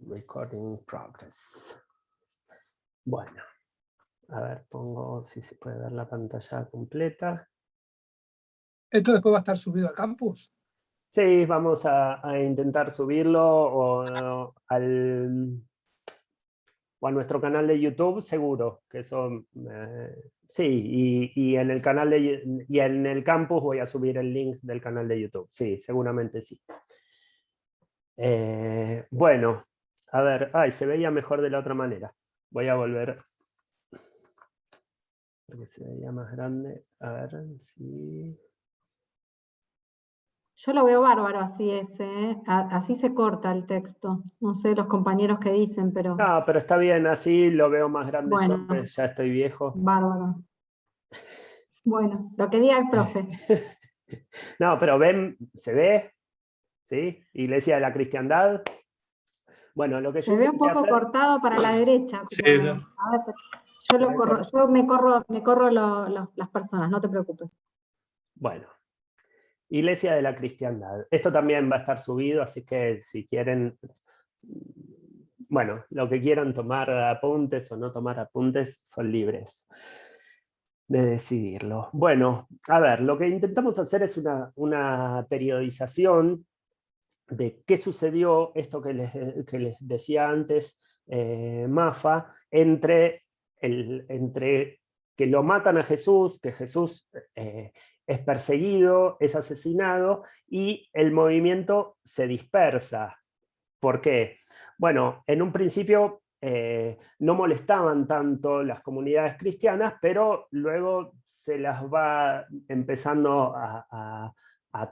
Recording progress. Bueno, a ver, pongo si se puede ver la pantalla completa. ¿Esto después va a estar subido al campus? Sí, vamos a intentar subirlo o a nuestro canal de YouTube, seguro, que eso sí, y en el canal y en el campus voy a subir el link del canal de YouTube. Sí, seguramente sí. Bueno, a ver, se veía mejor de la otra manera. Voy a volver. Porque se veía más grande. A ver si. Yo lo veo bárbaro así así se corta el texto. No sé los compañeros que dicen, pero... No, pero está bien, así lo veo más grande bueno, yo, que ya estoy viejo. Bárbaro. Bueno, lo que diga el profe. No, pero ven, se ve, ¿sí? Iglesia de la Cristiandad. Bueno, lo que yo Se ve un poco cortado para la derecha. Sí, Pero, a ver, yo me corro las personas, no te preocupes. Bueno, Iglesia de la Cristiandad. Esto también va a estar subido, así que si quieren, bueno, lo que quieran tomar apuntes o no tomar apuntes, son libres de decidirlo. Bueno, a ver, lo que intentamos hacer es una periodización de qué sucedió, esto que les decía antes, Mafa, entre que lo matan a Jesús, que Jesús es perseguido, es asesinado, y el movimiento se dispersa. ¿Por qué? Bueno, en un principio no molestaban tanto las comunidades cristianas, pero luego se las va empezando a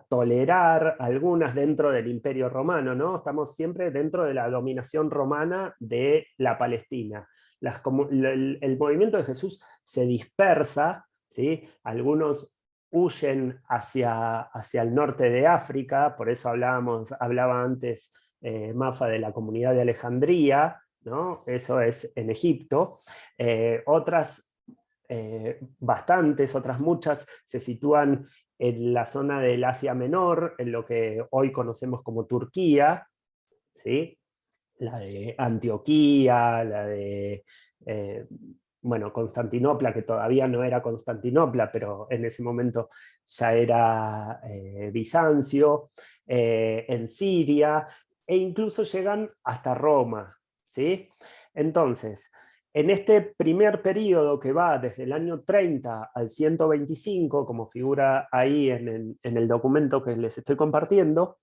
tolerar algunas dentro del Imperio Romano, ¿no? Estamos siempre dentro de la dominación romana de la Palestina. El movimiento de Jesús se dispersa, ¿sí? Algunos huyen hacia el norte de África, por eso hablaba antes Mafa de la comunidad de Alejandría, ¿no? Eso es en Egipto. Otras, otras muchas, se sitúan en la zona del Asia Menor, en lo que hoy conocemos como Turquía, ¿sí? La de Antioquía, la de Constantinopla, que todavía no era Constantinopla, pero en ese momento ya era Bizancio, en Siria, e incluso llegan hasta Roma, ¿sí? Entonces, en este primer periodo que va desde el año 30 al 125, como figura ahí en el documento que les estoy compartiendo,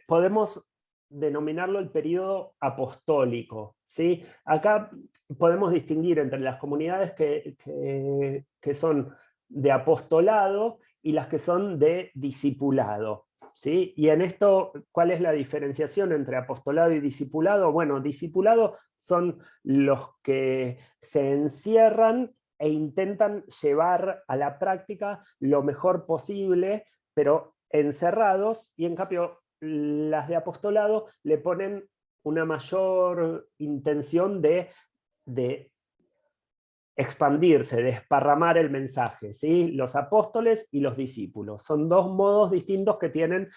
podemos denominarlo el periodo apostólico, ¿sí? Acá podemos distinguir entre las comunidades que son de apostolado y las que son de discipulado, ¿sí? Y en esto, ¿cuál es la diferenciación entre apostolado y discipulado? Bueno, discipulado son los que se encierran e intentan llevar a la práctica lo mejor posible, pero encerrados, y en cambio las de apostolado le ponen una mayor intención de expandirse, de desparramar el mensaje, ¿sí? Los apóstoles y los discípulos. Son dos modos distintos que tienen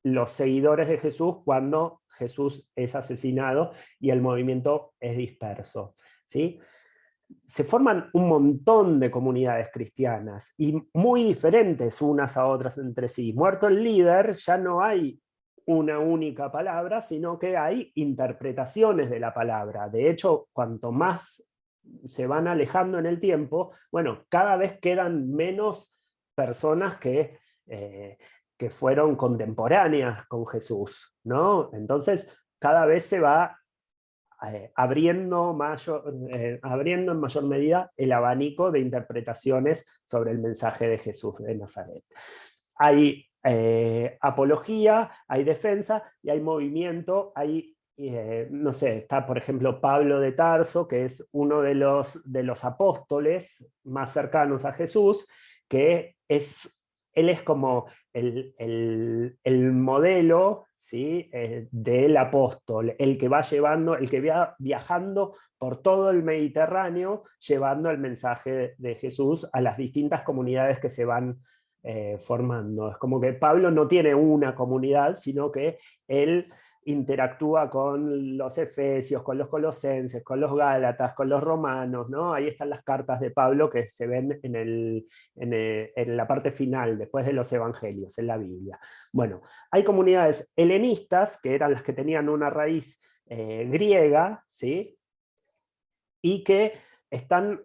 los seguidores de Jesús cuando Jesús es asesinado y el movimiento es disperso, ¿sí? Se forman un montón de comunidades cristianas y muy diferentes unas a otras entre sí. Muerto el líder, ya no hay una única palabra, sino que hay interpretaciones de la palabra. De hecho, cuanto más se van alejando en el tiempo, bueno, cada vez quedan menos personas que fueron contemporáneas con Jesús, ¿no? Entonces, cada vez se va abriendo en mayor medida el abanico de interpretaciones sobre el mensaje de Jesús de Nazaret. Hay apología, hay defensa y hay movimiento, hay, no sé, está por ejemplo Pablo de Tarso, que es uno de los apóstoles más cercanos a Jesús, que él es como el modelo, ¿sí? Del apóstol, el que va llevando, el que va viajando por todo el Mediterráneo, llevando el mensaje de Jesús a las distintas comunidades que se van formando. Es como que Pablo no tiene una comunidad, sino que él interactúa con los efesios, con los colosenses, con los gálatas, con los romanos, ¿no? Ahí están las cartas de Pablo que se ven en la parte final, después de los evangelios, en la Biblia. Bueno, hay comunidades helenistas, que eran las que tenían una raíz griega, ¿sí? Y que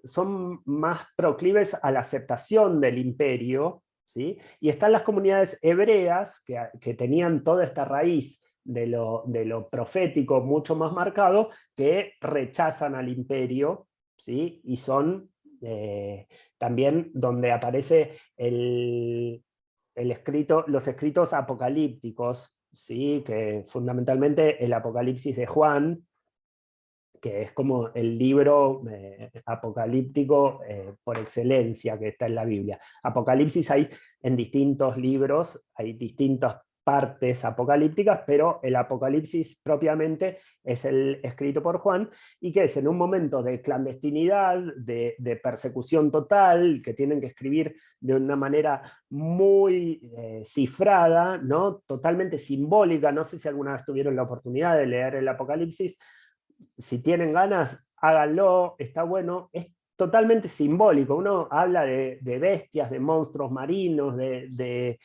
son más proclives a la aceptación del imperio, ¿sí? Y están las comunidades hebreas, que tenían toda esta raíz de lo profético mucho más marcado, que rechazan al imperio, ¿sí? Y son también donde aparece los escritos apocalípticos, ¿sí? Que fundamentalmente el Apocalipsis de Juan, que es como el libro apocalíptico por excelencia que está en la Biblia. Apocalipsis hay en distintos libros, hay distintas partes apocalípticas, pero el Apocalipsis propiamente es el escrito por Juan, y que es en un momento de clandestinidad, de persecución total, que tienen que escribir de una manera muy cifrada, ¿no? Totalmente simbólica. No sé si alguna vez tuvieron la oportunidad de leer el Apocalipsis. Si tienen ganas, háganlo, está bueno, es totalmente simbólico. Uno habla de bestias, de monstruos marinos, de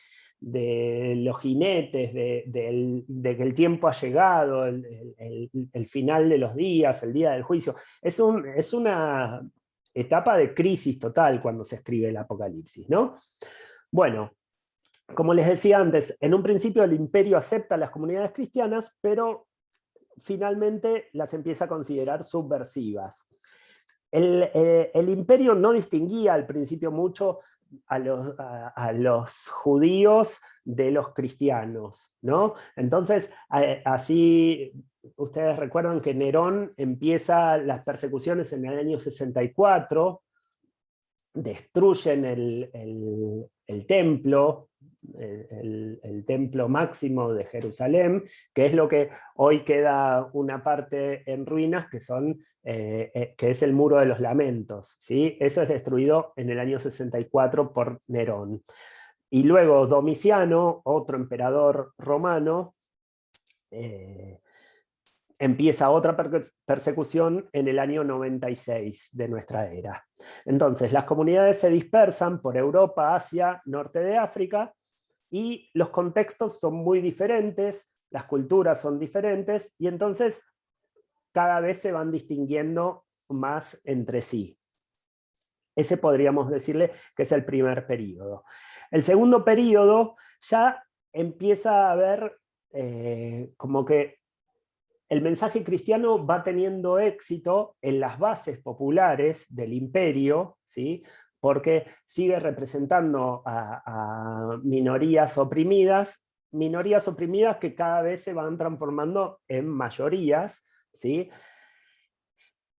los jinetes, de que el tiempo ha llegado, el final de los días, el día del juicio. Es una etapa de crisis total cuando se escribe el Apocalipsis, ¿no? Bueno, como les decía antes, en un principio el imperio acepta a las comunidades cristianas, pero finalmente las empieza a considerar subversivas. El imperio no distinguía al principio mucho a los judíos de los cristianos, ¿no? Entonces, así, ustedes recuerdan que Nerón empieza las persecuciones en el año 64, destruyen el templo, el templo máximo de Jerusalén, que es lo que hoy queda una parte en ruinas, que es el Muro de los Lamentos, ¿sí? Eso es destruido en el año 64 por Nerón. Y luego Domiciano, otro emperador romano, empieza otra persecución en el año 96 de nuestra era. Entonces, las comunidades se dispersan por Europa, Asia, norte de África, y los contextos son muy diferentes, las culturas son diferentes, y entonces cada vez se van distinguiendo más entre sí. Ese podríamos decirle que es el primer periodo. El segundo periodo ya empieza a haber como que el mensaje cristiano va teniendo éxito en las bases populares del imperio, ¿sí? Porque sigue representando a minorías oprimidas que cada vez se van transformando en mayorías, ¿sí?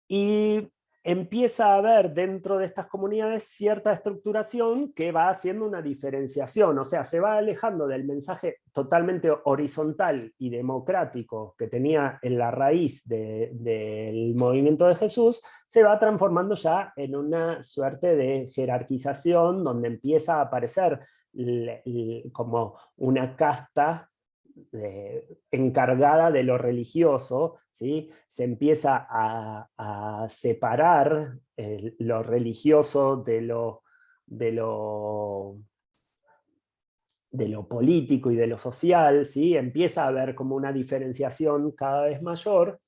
Y empieza a haber dentro de estas comunidades cierta estructuración que va haciendo una diferenciación, o sea, se va alejando del mensaje totalmente horizontal y democrático que tenía en la raíz del movimiento de Jesús, se va transformando ya en una suerte de jerarquización donde empieza a aparecer como una casta encargada de lo religioso, ¿sí? Se empieza a separar lo religioso de lo político y de lo social, ¿sí? Empieza a haber como una diferenciación cada vez mayor,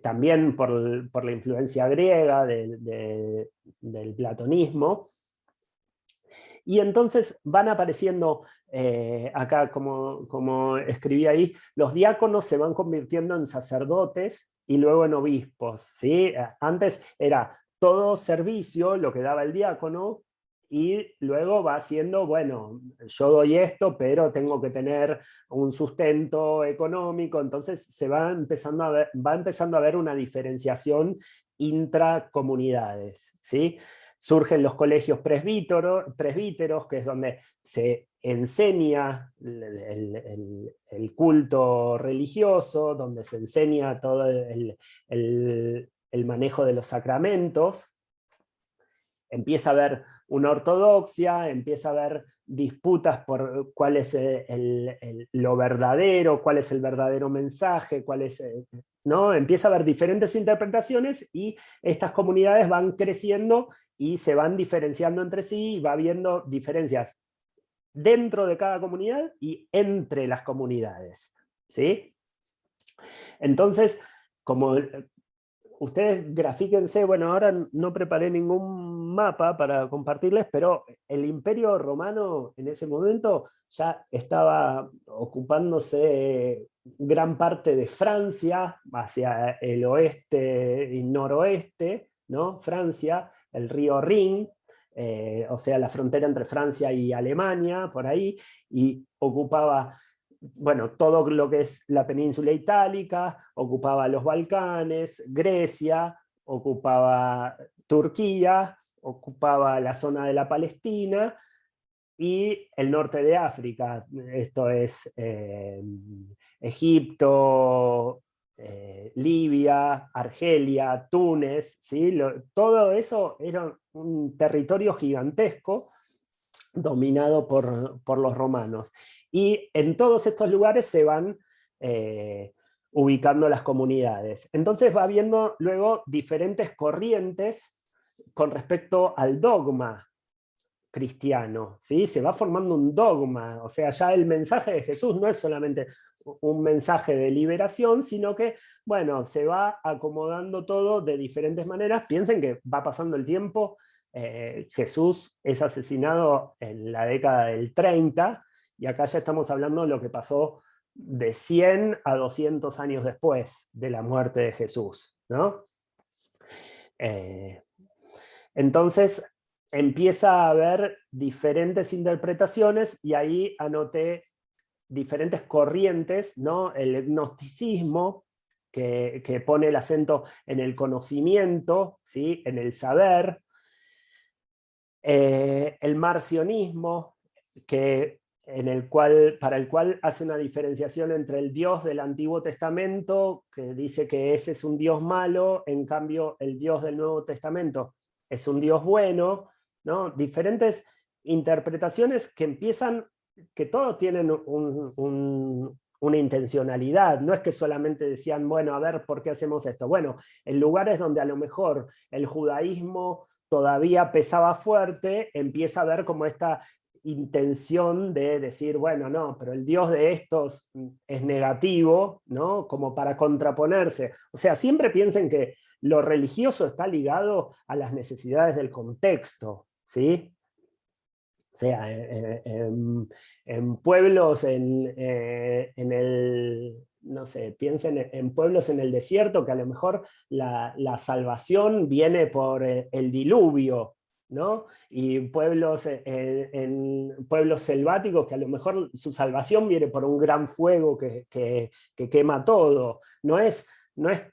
también por la influencia griega del platonismo. Y entonces van apareciendo, acá como escribí ahí, los diáconos se van convirtiendo en sacerdotes y luego en obispos, ¿sí? Antes era todo servicio lo que daba el diácono, y luego va haciendo, bueno, yo doy esto, pero tengo que tener un sustento económico, entonces se va empezando a ver una diferenciación intracomunidades, ¿sí? Surgen los colegios presbíteros, que es donde se enseña el culto religioso, donde se enseña todo el manejo de los sacramentos. empieza a haber una ortodoxia, empieza a haber disputas por cuál es lo verdadero, cuál es el verdadero mensaje, cuál es, ¿no? Empieza a haber diferentes interpretaciones y estas comunidades van creciendo y se van diferenciando entre sí, y va habiendo diferencias dentro de cada comunidad y entre las comunidades, ¿sí? Entonces, como ustedes grafíquense, bueno, ahora no preparé ningún mapa para compartirles, pero el Imperio Romano en ese momento ya estaba ocupándose gran parte de Francia, hacia el oeste y noroeste, ¿no? Francia, el río Rin, o sea, la frontera entre Francia y Alemania, por ahí, y ocupaba, bueno, todo lo que es la península itálica, ocupaba los Balcanes, Grecia, ocupaba Turquía, ocupaba la zona de la Palestina y el norte de África. Esto es Egipto, Libia, Argelia, Túnez, ¿sí? Todo eso era un territorio gigantesco dominado por los romanos. Y en todos estos lugares se van ubicando las comunidades. Entonces va habiendo luego diferentes corrientes con respecto al dogma cristiano, ¿sí? Se va formando un dogma, o sea, ya el mensaje de Jesús no es solamente un mensaje de liberación, sino que, bueno, se va acomodando todo de diferentes maneras. Piensen que va pasando el tiempo, Jesús es asesinado en la década del 30, y acá ya estamos hablando de lo que pasó de 100 a 200 años después de la muerte de Jesús, ¿no? Entonces empieza a haber diferentes interpretaciones, y ahí anoté diferentes corrientes, ¿no? El gnosticismo, que pone el acento en el conocimiento, ¿sí? En el saber. El marcionismo, para el cual hace una diferenciación entre el Dios del Antiguo Testamento, que dice que ese es un Dios malo, en cambio el Dios del Nuevo Testamento es un Dios bueno, ¿no? Diferentes interpretaciones que todos tienen una intencionalidad, no es que solamente decían, bueno, a ver, ¿por qué hacemos esto? Bueno, en lugares donde a lo mejor el judaísmo todavía pesaba fuerte, empieza a ver como esta intención de decir, bueno, no, pero el Dios de estos es negativo, ¿no? Como para contraponerse. O sea, siempre piensen que lo religioso está ligado a las necesidades del contexto, ¿sí? O sea, en pueblos en el, no sé, piensen en pueblos en el desierto, que a lo mejor la salvación viene por el diluvio, ¿no? Y pueblos en pueblos selváticos, que a lo mejor su salvación viene por un gran fuego que quema todo. No es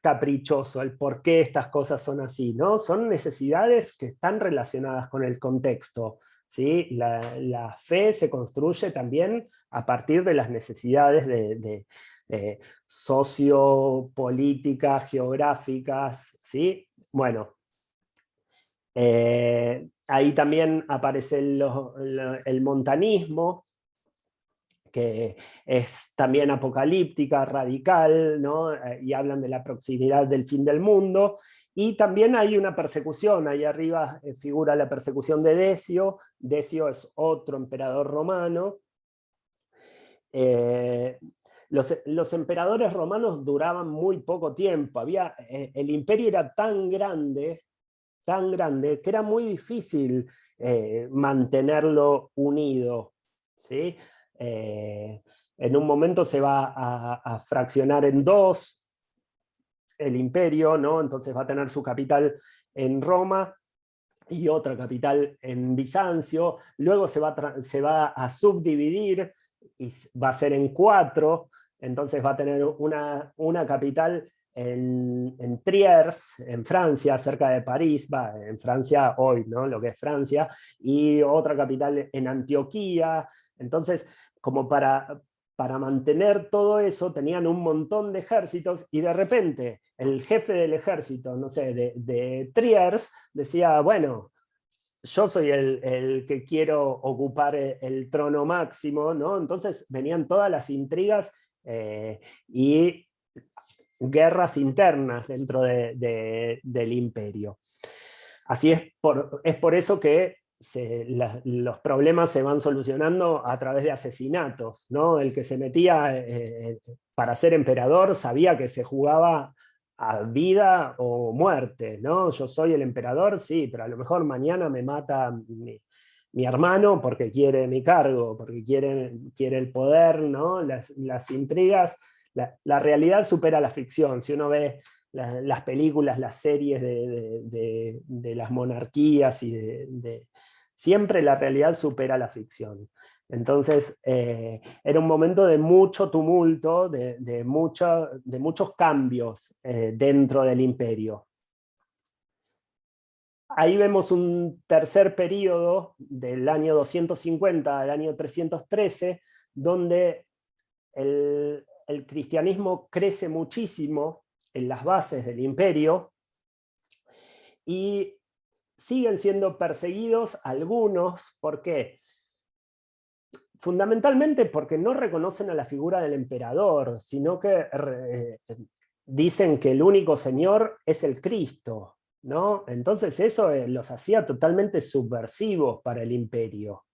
caprichoso el por qué estas cosas son así, ¿no? Son necesidades que están relacionadas con el contexto. ¿Sí? La fe se construye también a partir de las necesidades sociopolíticas, geográficas, ¿sí? Bueno, ahí también aparece el montanismo, que es también apocalíptica, radical, ¿no? Y hablan de la proximidad del fin del mundo. Y también hay una persecución, ahí arriba figura la persecución de Decio. Decio es otro emperador romano. Los emperadores romanos duraban muy poco tiempo. El imperio era tan grande, que era muy difícil mantenerlo unido, ¿sí? En un momento se va a fraccionar en dos el imperio, ¿no? Entonces va a tener su capital en Roma y otra capital en Bizancio. Luego se va a subdividir y va a ser en 4. Entonces va a tener una capital en Triers, en Francia, cerca de París, en Francia hoy, ¿no? Lo que es Francia, y otra capital en Antioquía. Entonces, como para mantener todo eso, tenían un montón de ejércitos, y de repente el jefe del ejército, no sé, de Triers, decía, bueno, yo soy el que quiero ocupar el trono máximo, ¿no? Entonces venían todas las intrigas y guerras internas dentro del imperio. Así es por eso que los problemas se van solucionando a través de asesinatos, ¿no? El que se metía para ser emperador sabía que se jugaba a vida o muerte, ¿no? Yo soy el emperador, sí, pero a lo mejor mañana me mata mi hermano porque quiere mi cargo, porque quiere el poder, ¿no? Las intrigas, la realidad supera la ficción. Si uno ve las películas, las series de las monarquías, siempre la realidad supera la ficción. Entonces, era un momento de mucho tumulto, de muchos cambios dentro del imperio. Ahí vemos un tercer periodo del año 250 al año 313, donde el cristianismo crece muchísimo en las bases del imperio y siguen siendo perseguidos algunos. ¿Por qué? Fundamentalmente porque no reconocen a la figura del emperador, sino que dicen que el único señor es el Cristo, ¿no? Entonces eso los hacía totalmente subversivos para el imperio.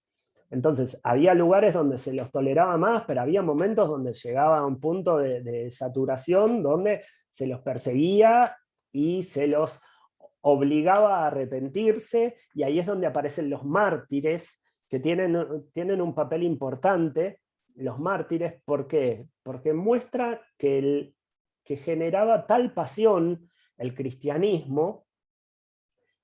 Entonces había lugares donde se los toleraba más, pero había momentos donde llegaba a un punto de saturación donde se los perseguía y se los obligaba a arrepentirse, y ahí es donde aparecen los mártires, que tienen un papel importante. Los mártires, ¿por qué? Porque muestra que generaba tal pasión el cristianismo,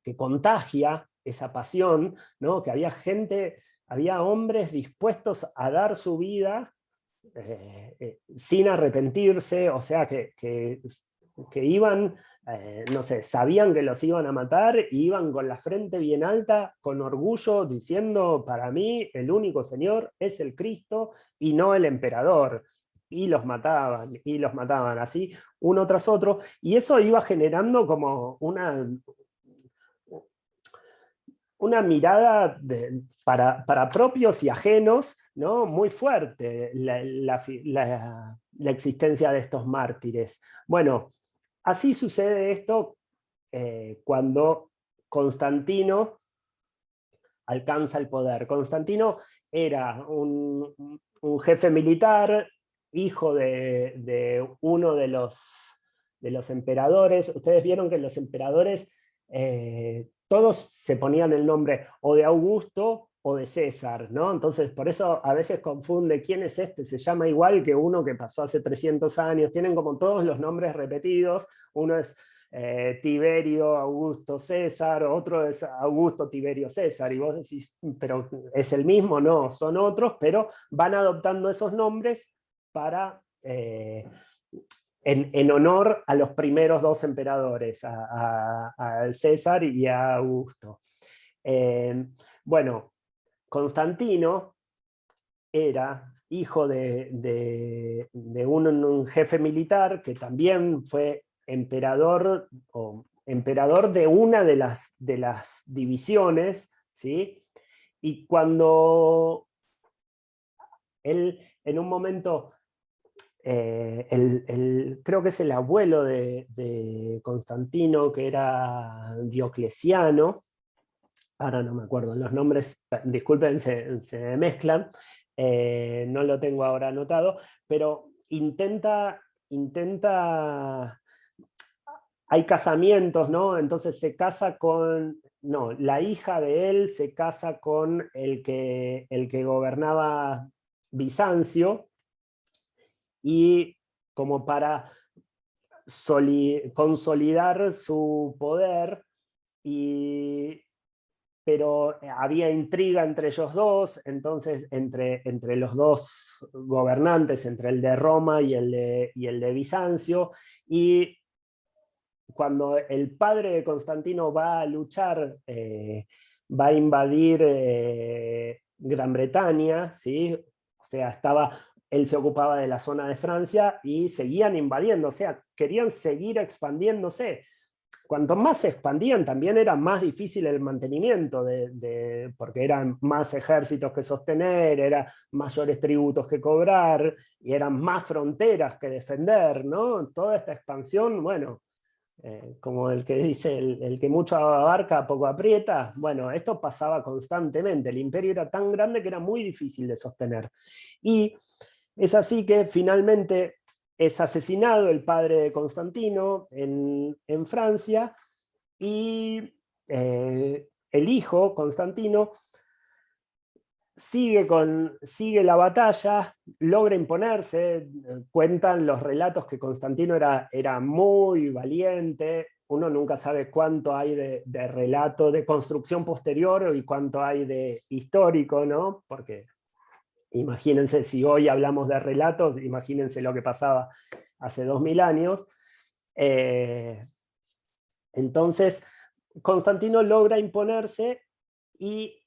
que contagia esa pasión, ¿no? Que había hombres dispuestos a dar su vida sin arrepentirse, o sea, que iban, no sé, sabían que los iban a matar, y iban con la frente bien alta, con orgullo, diciendo: para mí el único señor es el Cristo y no el emperador. Y los mataban, así, uno tras otro, y eso iba generando como una mirada para propios y ajenos, ¿no? Muy fuerte, la existencia de estos mártires. Bueno, así sucede esto cuando Constantino alcanza el poder. Constantino era un jefe militar, hijo de uno de los emperadores. Ustedes vieron que los emperadores todos se ponían el nombre o de Augusto o de César, ¿no? Entonces, por eso a veces confunde quién es este, se llama igual que uno que pasó hace 300 años, tienen como todos los nombres repetidos. Uno es Tiberio, Augusto, César, otro es Augusto, Tiberio, César, y vos decís, pero ¿es el mismo? No, son otros, pero van adoptando esos nombres para... en honor a los primeros dos emperadores, a César y a Augusto. Bueno, Constantino era hijo de un jefe militar que también fue emperador de una de las divisiones, ¿sí? Y cuando él en un momento... creo que es el abuelo de Constantino, que era Diocleciano, ahora no me acuerdo, los nombres, disculpen, se mezclan, no lo tengo ahora anotado, pero hay casamientos, ¿no? Entonces se casa no, la hija de él se casa con el que gobernaba Bizancio, y como para consolidar su poder, pero había intriga entre ellos dos. Entonces entre los dos gobernantes, entre el de Roma y el de Bizancio, y cuando el padre de Constantino va a luchar, va a invadir Gran Bretaña, ¿sí? O sea, él se ocupaba de la zona de Francia y seguían invadiendo, o sea, querían seguir expandiéndose. cuanto más se expandían, también era más difícil el mantenimiento, porque eran más ejércitos que sostener, eran mayores tributos que cobrar, y eran más fronteras que defender, ¿no? Toda esta expansión, bueno, como el que dice, el que mucho abarca, poco aprieta, bueno, esto pasaba constantemente, el imperio era tan grande que era muy difícil de sostener. Y es así que finalmente es asesinado el padre de Constantino en Francia, y el hijo, Constantino, sigue la batalla, logra imponerse. Cuentan los relatos que Constantino era muy valiente. Uno nunca sabe cuánto hay de relato de construcción posterior y cuánto hay de histórico, ¿no? Porque imagínense, si hoy hablamos de relatos, imagínense lo que pasaba hace 2000 años. Entonces, Constantino logra imponerse, y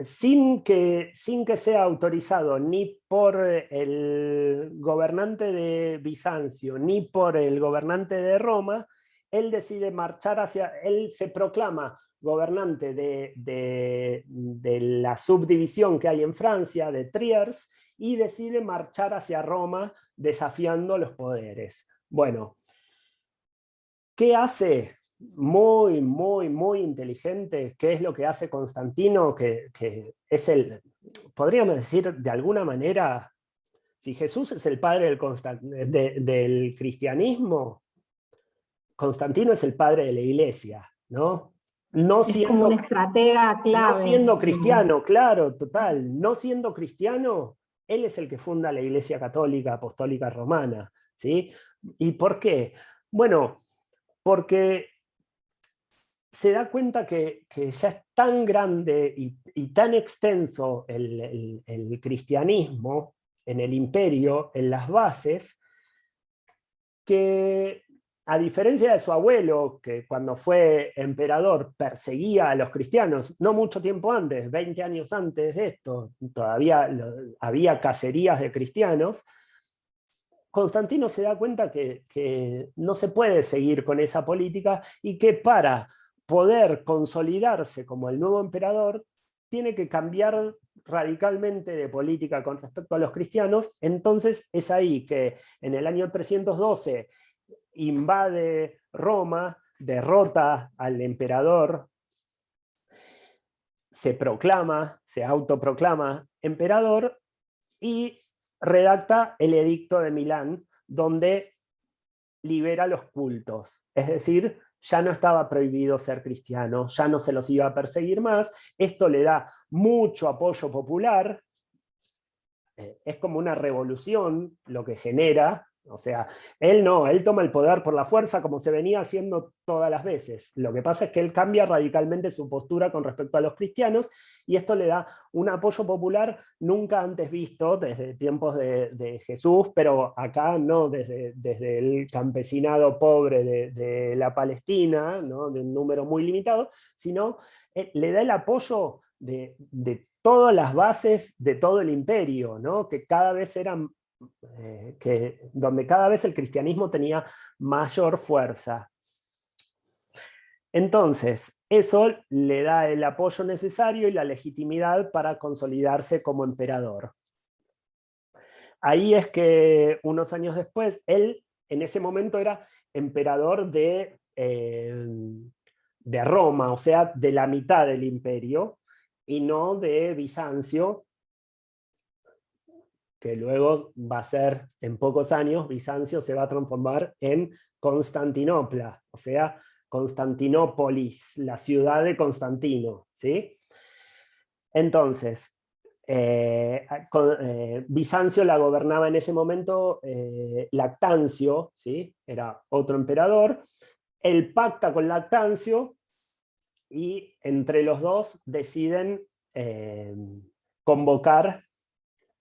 sin que sea autorizado ni por el gobernante de Bizancio ni por el gobernante de Roma, él decide marchar él se proclama gobernante de la subdivisión que hay en Francia, de Triers, y decide marchar hacia Roma desafiando los poderes. Bueno, ¿qué hace? Muy, muy, muy inteligente. ¿Qué es lo que hace Constantino? Que es podríamos decir de alguna manera, si Jesús es el padre del cristianismo, Constantino es el padre de la iglesia, ¿no? No Es como un siendo, estratega no clave. siendo cristiano, claro, total, no siendo cristiano, él es el que funda la Iglesia Católica Apostólica Romana, ¿sí? ¿Y por qué? Bueno, porque se da cuenta que ya es tan grande y tan extenso el cristianismo en el imperio, en las bases, que a diferencia de su abuelo, que cuando fue emperador perseguía a los cristianos, no mucho tiempo antes, 20 años antes de esto, todavía había cacerías de cristianos. Constantino se da cuenta que no se puede seguir con esa política, y que para poder consolidarse como el nuevo emperador tiene que cambiar radicalmente de política con respecto a los cristianos. Entonces es ahí que en el año 312 invade Roma, derrota al emperador, se autoproclama emperador, y redacta el Edicto de Milán, donde libera los cultos. Es decir, ya no estaba prohibido ser cristiano, ya no se los iba a perseguir más. Esto le da mucho apoyo popular. Es como una revolución lo que genera. O sea, él toma el poder por la fuerza, como se venía haciendo todas las veces. Lo que pasa es que él cambia radicalmente su postura con respecto a los cristianos, y esto le da un apoyo popular nunca antes visto desde tiempos de Jesús, pero acá no desde el campesinado pobre de la Palestina, ¿no? De un número muy limitado, sino le da el apoyo de todas las bases de todo el imperio, ¿no? Que cada vez eran donde cada vez el cristianismo tenía mayor fuerza. Entonces, eso le da el apoyo necesario y la legitimidad para consolidarse como emperador. Ahí es que unos años después, él en ese momento era emperador de Roma, o sea, de la mitad del imperio, y no de Bizancio, que luego va a ser, en pocos años, Bizancio se va a transformar en Constantinopla, o sea, Constantinópolis, la ciudad de Constantino, ¿sí? Entonces, Bizancio la gobernaba en ese momento Lactancio, ¿sí? Era otro emperador. Él pacta con Lactancio, y entre los dos deciden convocar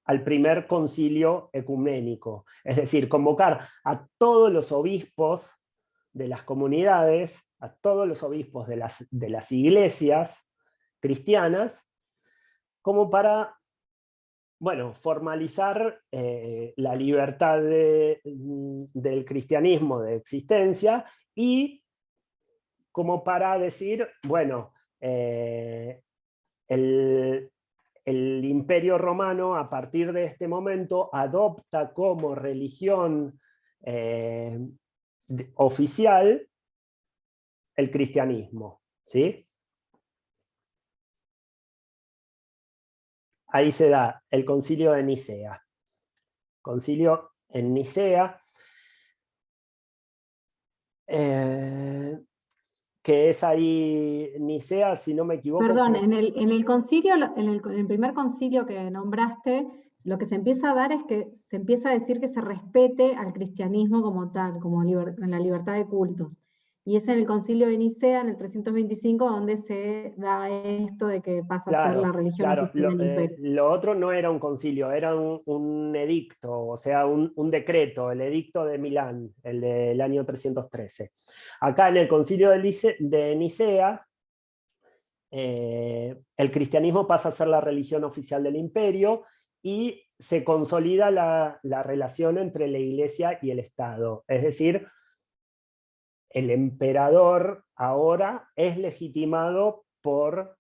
al primer concilio ecuménico, es decir, convocar a todos los obispos de las comunidades, a todos los obispos de las iglesias cristianas, como para, bueno, formalizar la libertad del cristianismo de existencia, y como para decir, bueno, el Imperio Romano a partir de este momento adopta como religión oficial el cristianismo, ¿sí? Ahí se da el concilio de Nicea. Concilio en Nicea, que es ahí Nicea, si no me equivoco. Perdón, en el concilio, en el primer concilio que nombraste, lo que se empieza a dar es que se empieza a decir que se respete al cristianismo como tal, como en la libertad de cultos. Y es en el concilio de Nicea, en el 325, donde se da esto de que pasa a ser la religión oficial del imperio. Lo otro no era un concilio, era un edicto, o sea, un decreto, el edicto de Milán, el del año 313. Acá en el concilio de Nicea, el cristianismo pasa a ser la religión oficial del imperio y se consolida la relación entre la Iglesia y el Estado. Es decir, el emperador ahora es legitimado por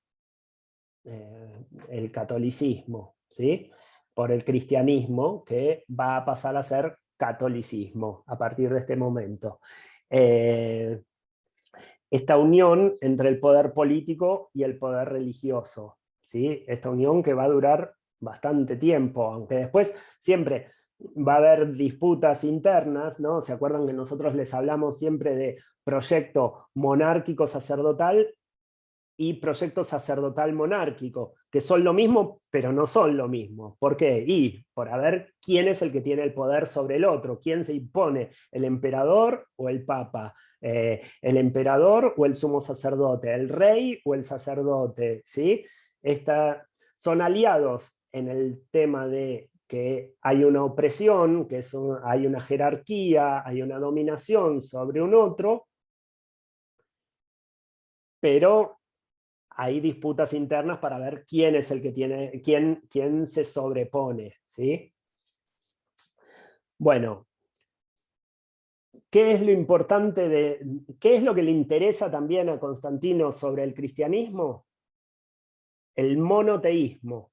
el catolicismo, ¿sí? Por el cristianismo, que va a pasar a ser catolicismo a partir de este momento. Esta unión entre el poder político y el poder religioso, ¿sí? Esta unión que va a durar bastante tiempo, aunque después siempre va a haber disputas internas, ¿no? ¿Se acuerdan que nosotros les hablamos siempre de proyecto monárquico sacerdotal y proyecto sacerdotal monárquico, que son lo mismo, pero no son lo mismo? ¿Por qué? Y por ver quién es el que tiene el poder sobre el otro, quién se impone, el emperador o el papa, el emperador o el sumo sacerdote, el rey o el sacerdote, ¿sí? Son aliados en el tema de que hay una opresión, hay una jerarquía, hay una dominación sobre un otro, pero hay disputas internas para ver quién es el que tiene, quién se sobrepone, ¿sí? Bueno, ¿qué es lo importante qué es lo que le interesa también a Constantino sobre el cristianismo? El monoteísmo.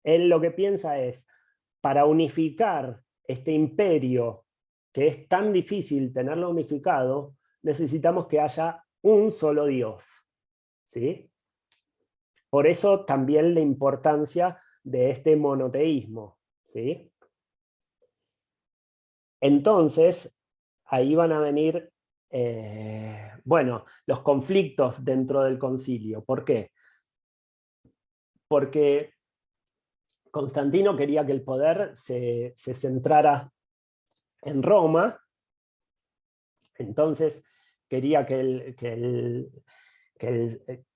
Él lo que piensa es, para unificar este imperio, que es tan difícil tenerlo unificado, necesitamos que haya un solo Dios, ¿sí? Por eso también la importancia de este monoteísmo, ¿sí? Entonces, ahí van a venir, bueno, los conflictos dentro del concilio. ¿Por qué? Porque Constantino quería que el poder se centrara en Roma, entonces quería que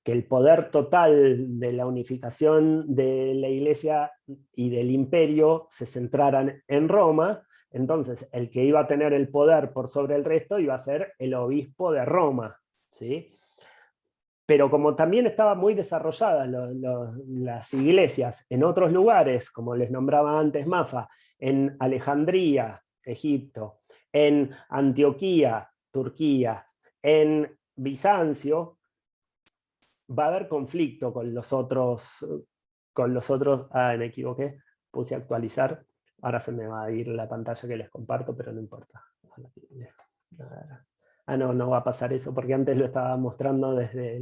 el poder total de la unificación de la Iglesia y del imperio se centraran en Roma. Entonces el que iba a tener el poder por sobre el resto iba a ser el obispo de Roma, ¿sí? Pero como también estaban muy desarrolladas las iglesias en otros lugares, como les nombraba antes Mafa, en Alejandría, Egipto, en Antioquía, Turquía, en Bizancio, va a haber conflicto con los otros, me equivoqué, puse actualizar, ahora se me va a ir la pantalla que les comparto, pero no importa. No va a pasar eso, porque antes lo estaba mostrando desde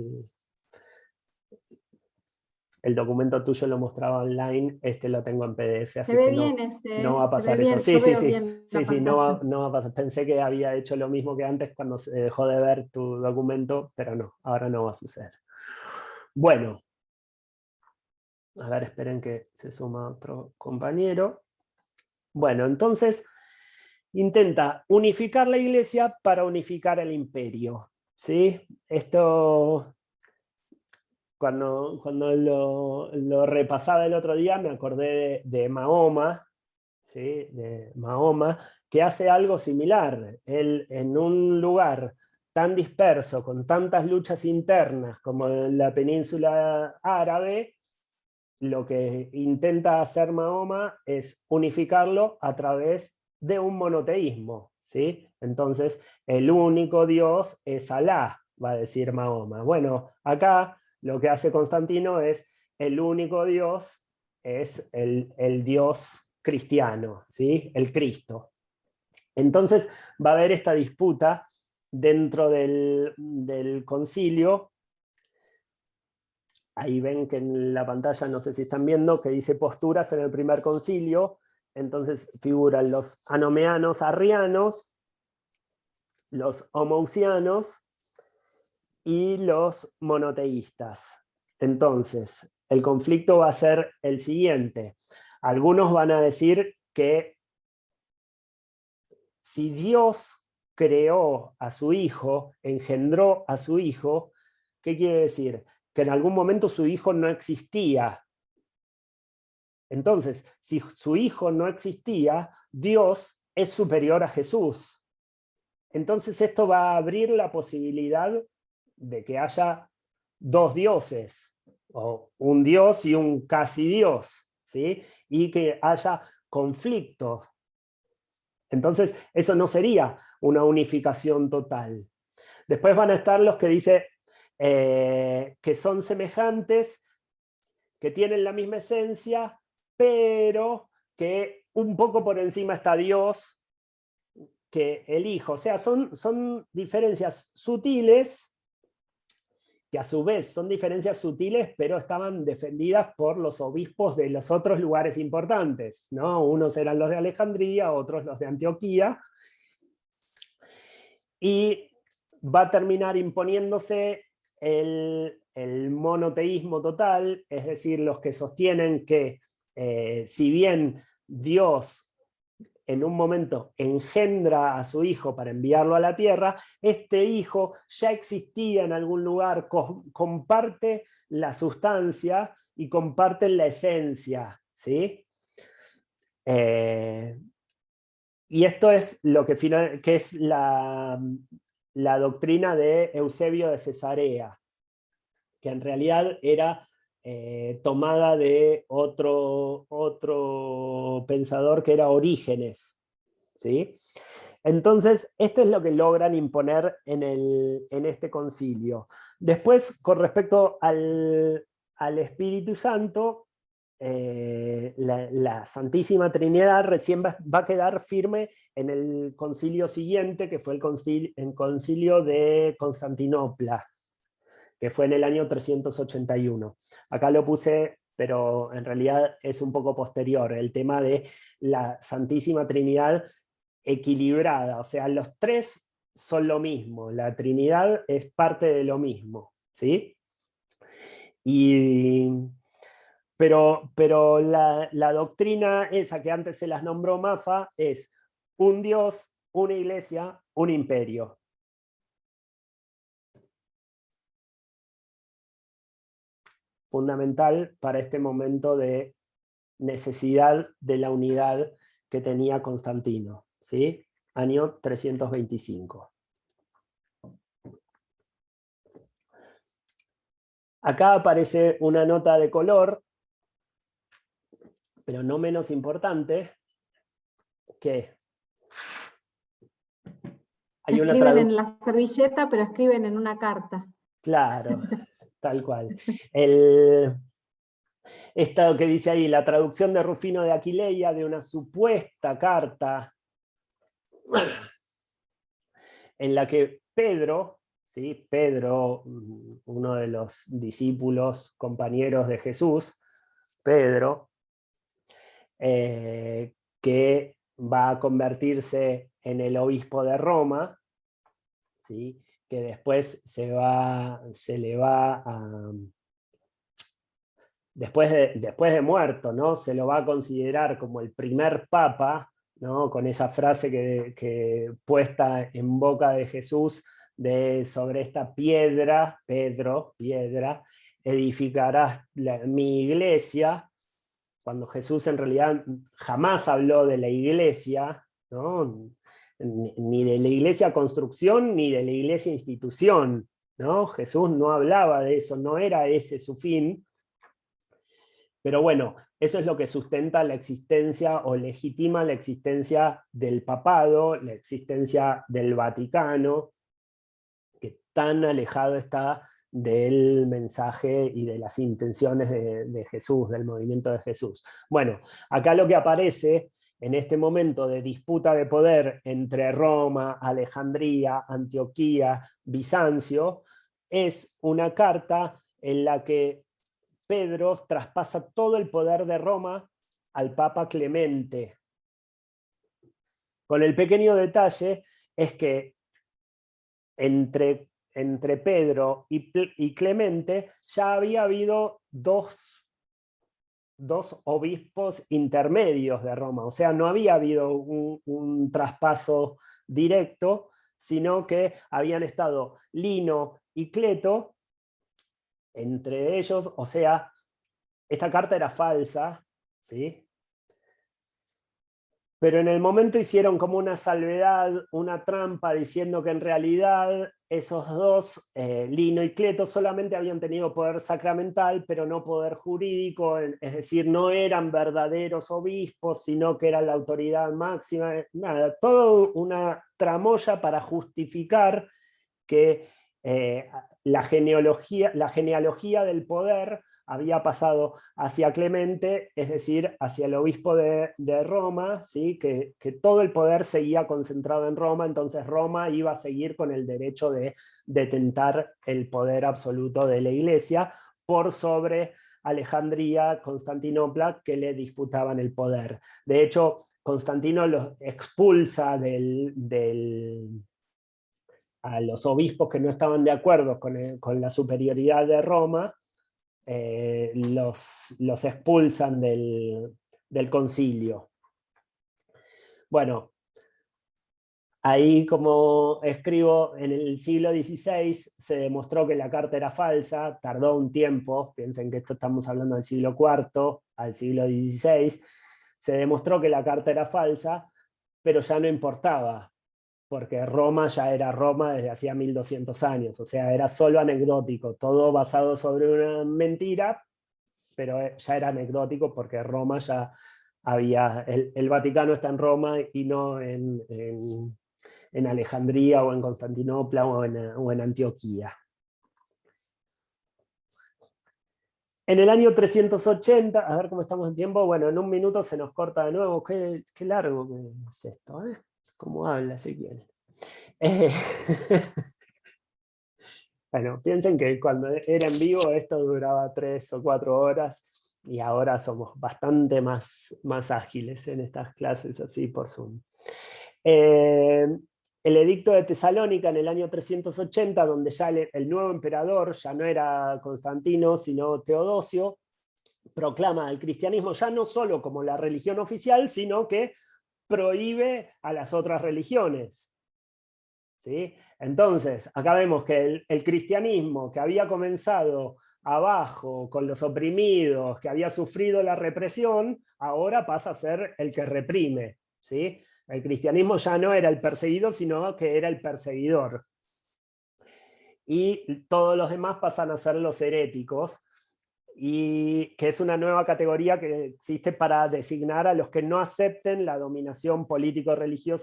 el documento tuyo lo mostraba online, este lo tengo en PDF, así que no va a pasar eso. Sí, no va a pasar. Pensé que había hecho lo mismo que antes cuando se dejó de ver tu documento, pero no, ahora no va a suceder. Bueno, a ver, esperen que se suma otro compañero. Bueno, entonces intenta unificar la iglesia para unificar el imperio, ¿sí? Esto, cuando lo repasaba el otro día, me acordé de Mahoma, ¿sí? De Mahoma, que hace algo similar. Él, en un lugar tan disperso, con tantas luchas internas como en la península árabe, lo que intenta hacer Mahoma es unificarlo a través de un monoteísmo, ¿sí? Entonces, el único Dios es Alá, va a decir Mahoma. Bueno, acá lo que hace Constantino es el único Dios, es el Dios cristiano, ¿sí? El Cristo. Entonces va a haber esta disputa dentro del concilio. Ahí ven que en la pantalla, no sé si están viendo, que dice posturas en el primer concilio. Entonces figuran los anomeanos arrianos, los homousianos y los monoteístas. Entonces, el conflicto va a ser el siguiente. Algunos van a decir que si Dios creó a su hijo, engendró a su hijo, ¿qué quiere decir? Que en algún momento su hijo no existía. Entonces, si su hijo no existía, Dios es superior a Jesús. Entonces esto va a abrir la posibilidad de que haya dos dioses, o un dios y un casi dios, ¿sí? Y que haya conflictos. Entonces eso no sería una unificación total. Después van a estar los que dicen que son semejantes, que tienen la misma esencia, pero que un poco por encima está Dios, que el Hijo. O sea, son diferencias sutiles, que a su vez son diferencias sutiles, pero estaban defendidas por los obispos de los otros lugares importantes, ¿no? Unos eran los de Alejandría, otros los de Antioquía, y va a terminar imponiéndose el monoteísmo total, es decir, los que sostienen que si bien Dios en un momento engendra a su hijo para enviarlo a la tierra, este hijo ya existía en algún lugar, comparte la sustancia y comparte la esencia, ¿sí? Y esto es lo que es la doctrina de Eusebio de Cesarea, que en realidad era tomada de otro pensador que era Orígenes, ¿sí? Entonces, esto es lo que logran imponer en este concilio. Después, con respecto al Espíritu Santo, la Santísima Trinidad recién va a quedar firme en el concilio siguiente, que fue el concilio de Constantinopla, que fue en el año 381. Acá lo puse, pero en realidad es un poco posterior, el tema de la Santísima Trinidad equilibrada, o sea, los tres son lo mismo, la Trinidad es parte de lo mismo, ¿sí? Pero la doctrina esa que antes se las nombró Mafa es un Dios, una iglesia, un imperio. Fundamental para este momento de necesidad de la unidad que tenía Constantino, ¿sí? Año 325. Acá aparece una nota de color, pero no menos importante, que hay una escriben en la servilleta, pero escriben en una carta. Claro, tal cual. Esto que dice ahí, la traducción de Rufino de Aquileia de una supuesta carta en la que Pedro, ¿sí? Pedro, uno de los discípulos, compañeros de Jesús, Pedro, que va a convertirse en el obispo de Roma, ¿sí? Que después se le va a... Después de muerto, ¿no? Se lo va a considerar como el primer papa, ¿no? Con esa frase que puesta en boca de Jesús sobre esta piedra, Pedro, piedra, edificarás mi iglesia, cuando Jesús en realidad jamás habló de la iglesia, ¿no? Ni de la iglesia construcción, ni de la iglesia institución, ¿no? Jesús no hablaba de eso, no era ese su fin. Pero bueno, eso es lo que sustenta la existencia o legitima la existencia del papado, la existencia del Vaticano, que tan alejado está del mensaje y de las intenciones de Jesús, del movimiento de Jesús. Bueno, acá lo que aparece en este momento de disputa de poder entre Roma, Alejandría, Antioquía, Bizancio, es una carta en la que Pedro traspasa todo el poder de Roma al Papa Clemente. Con el pequeño detalle es que entre Pedro y Clemente ya había habido dos obispos intermedios de Roma, o sea, no había habido un traspaso directo, sino que habían estado Lino y Cleto entre ellos, o sea, esta carta era falsa, ¿sí? Pero en el momento hicieron como una salvedad, una trampa, diciendo que en realidad esos dos, Lino y Cleto, solamente habían tenido poder sacramental, pero no poder jurídico, es decir, no eran verdaderos obispos, sino que eran la autoridad máxima, nada, toda una tramoya para justificar que la genealogía del poder había pasado hacia Clemente, es decir, hacia el obispo de Roma, ¿sí? que todo el poder seguía concentrado en Roma, entonces Roma iba a seguir con el derecho de detentar el poder absoluto de la Iglesia por sobre Alejandría, Constantinopla, que le disputaban el poder. De hecho, Constantino los expulsa a los obispos que no estaban de acuerdo con la superioridad de Roma, los expulsan del concilio. Bueno, ahí, como escribo, en el siglo XVI se demostró que la carta era falsa, tardó un tiempo, piensen que esto estamos hablando del siglo IV al siglo XVI, se demostró que la carta era falsa, pero ya no importaba, porque Roma ya era Roma desde hacía 1200 años, o sea, era solo anecdótico, todo basado sobre una mentira, pero ya era anecdótico porque Roma ya había, el Vaticano está en Roma y no en Alejandría o en Constantinopla o en Antioquía. En el año 380, a ver cómo estamos en tiempo, bueno, en un minuto se nos corta de nuevo, qué largo que es esto, ¿eh? ¿Cómo habla Ezequiel? Bueno, piensen que cuando era en vivo esto duraba 3 o 4 horas y ahora somos bastante más ágiles en estas clases así por Zoom. El edicto de Tesalónica en el año 380, donde ya el nuevo emperador ya no era Constantino, sino Teodosio, proclama al cristianismo ya no solo como la religión oficial, sino que prohíbe a las otras religiones. ¿Sí? Entonces, acá vemos que el cristianismo que había comenzado abajo, con los oprimidos, que había sufrido la represión, ahora pasa a ser el que reprime. ¿Sí? El cristianismo ya no era el perseguido, sino que era el perseguidor. Y todos los demás pasan a ser los heréticos, y que es una nueva categoría que existe para designar a los que no acepten la dominación político-religiosa